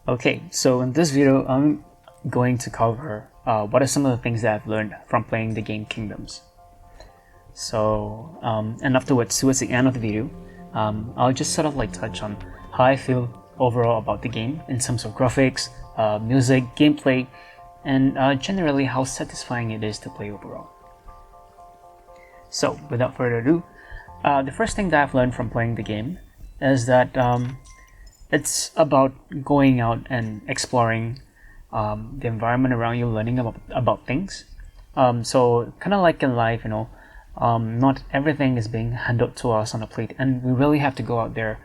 Okay, so in this video, I'm going to cover what are some of the things that I've learned from playing the game Kingdoms. So, and afterwards, towards the end of the video, I'll just sort of like touch on how I feel overall about the game in terms of graphics, music, gameplay, and generally how satisfying it is to play overall. So, without further ado, the first thing that I've learned from playing the game is that it's about going out and exploring the environment around you, learning about things. So kind of like in life, not everything is being handed to us on a plate, and we really have to go out there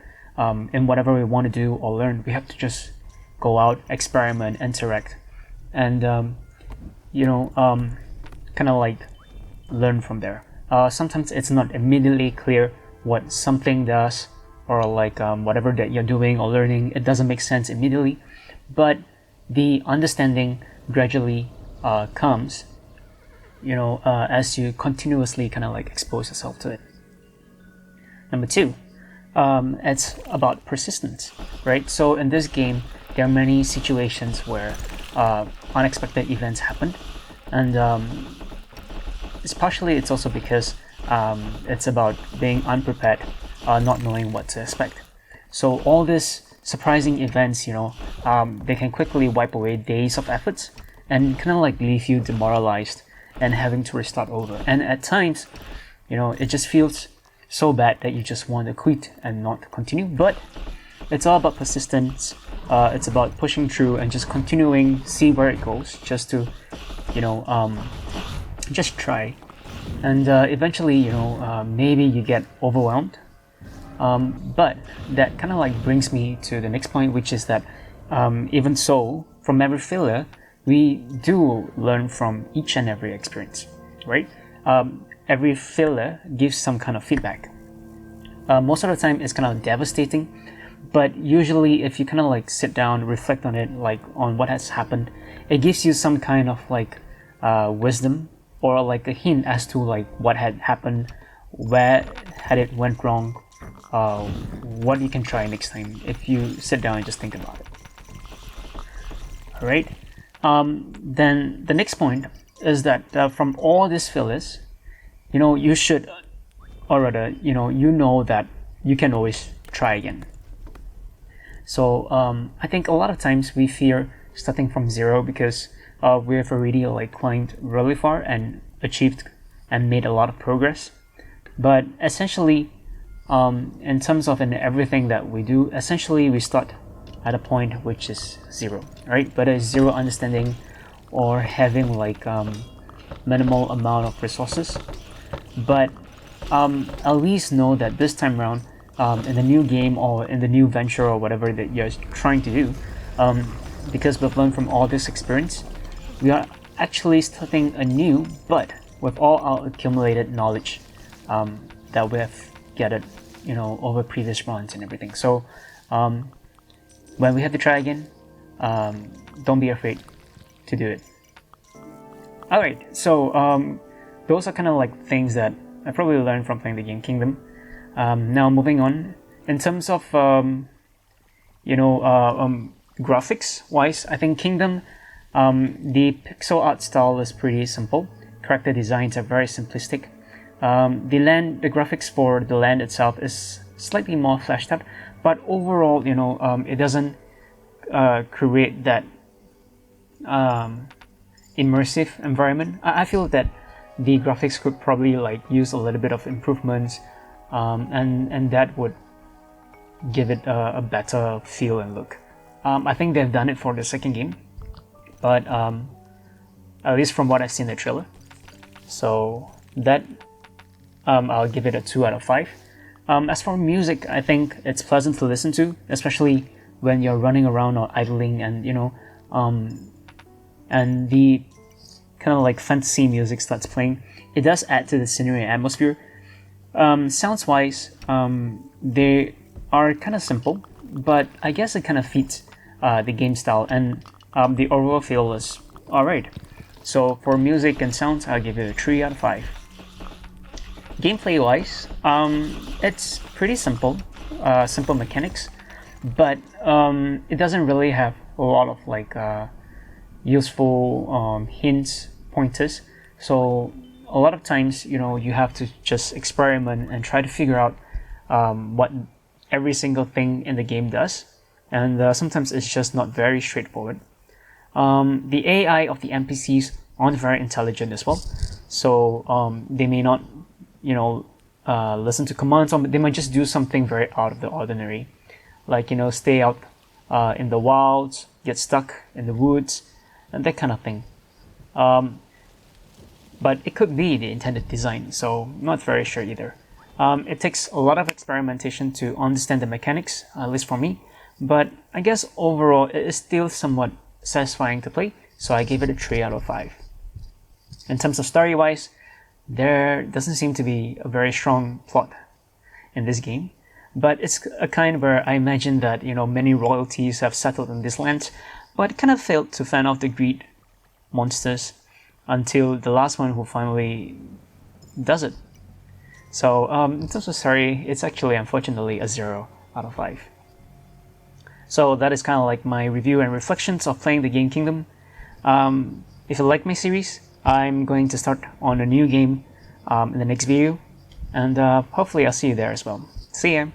in whatever we want to do or learn. We have to just go out, experiment, interact, and kind of like learn from there. Sometimes it's not immediately clear what something does, or like whatever that you're doing or learning, it doesn't make sense immediately, but the understanding gradually comes, as you continuously kind of like expose yourself to it. Number two, it's about persistence, right? So in this game, there are many situations where unexpected events happen, and it's also because it's about being unprepared, not knowing what to expect. So all these surprising events, they can quickly wipe away days of efforts and kind of like leave you demoralized and having to restart over. And at times, it just feels so bad that you just want to quit and not continue. But it's all about persistence. It's about pushing through and just continuing, see where it goes, just to, just try. And eventually, maybe you get overwhelmed. But that kind of like brings me to the next point, which is that even so, from every failure, we do learn from each and every experience, right? Every failure gives some kind of feedback. Most of the time, it's kind of devastating, but usually, if you kind of like sit down, reflect on it, like on what has happened, it gives you some kind of like wisdom or like a hint as to like what had happened, where had it went wrong. What you can try next time if you sit down and just think about it. Alright, then the next point is that from all these failures, you should, or rather, that you can always try again. So I think a lot of times we fear starting from zero because we've already like climbed really far and achieved and made a lot of progress. But essentially, in terms of everything that we do, essentially we start at a point which is zero, right? Whether it's zero understanding or having like minimal amount of resources, but at least know that this time around, in the new game or in the new venture or whatever that you're trying to do, because we've learned from all this experience, we are actually starting anew, but with all our accumulated knowledge that we have gathered, over previous runs and everything. So when we have to try again, don't be afraid to do it. Alright, so those are kind of like things that I probably learned from playing the game Kingdom. Now moving on, in terms of graphics wise, I think Kingdom, the pixel art style is pretty simple. Character designs are very simplistic. The graphics for the land itself is slightly more fleshed out, but overall, it doesn't create that immersive environment. I feel that the graphics could probably like use a little bit of improvements, and that would give it a better feel and look. I think they've done it for the second game, but at least from what I've seen in the trailer. So that I'll give it a 2 out of 5. As for music, I think it's pleasant to listen to, especially when you're running around or idling, and and the kind of like fantasy music starts playing. It does add to the scenery and atmosphere. Sounds wise, they are kind of simple, but I guess it kind of fits the game style, and the overall feel is alright. So for music and sounds, I'll give it a 3 out of 5. Gameplay wise, it's pretty simple, simple mechanics, but it doesn't really have a lot of like useful hints, pointers. So a lot of times, you have to just experiment and try to figure out what every single thing in the game does, and sometimes it's just not very straightforward. The AI of the NPCs aren't very intelligent as well, so they may not, listen to commands, or they might just do something very out of the ordinary, like stay out in the wilds, get stuck in the woods, and that kind of thing. But it could be the intended design, so not very sure either. It takes a lot of experimentation to understand the mechanics, at least for me, but I guess overall it is still somewhat satisfying to play, so I gave it a 3 out of 5. In terms of story-wise, there doesn't seem to be a very strong plot in this game, but it's a kind where I imagine that many royalties have settled in this land, but kind of failed to fend off the greed monsters until the last one who finally does it. So in terms of story, it's actually unfortunately a 0 out of 5. So that is kind of like my review and reflections of playing the game Kingdom. If you like my series, I'm going to start on a new game in the next video, and hopefully I'll see you there as well. See ya!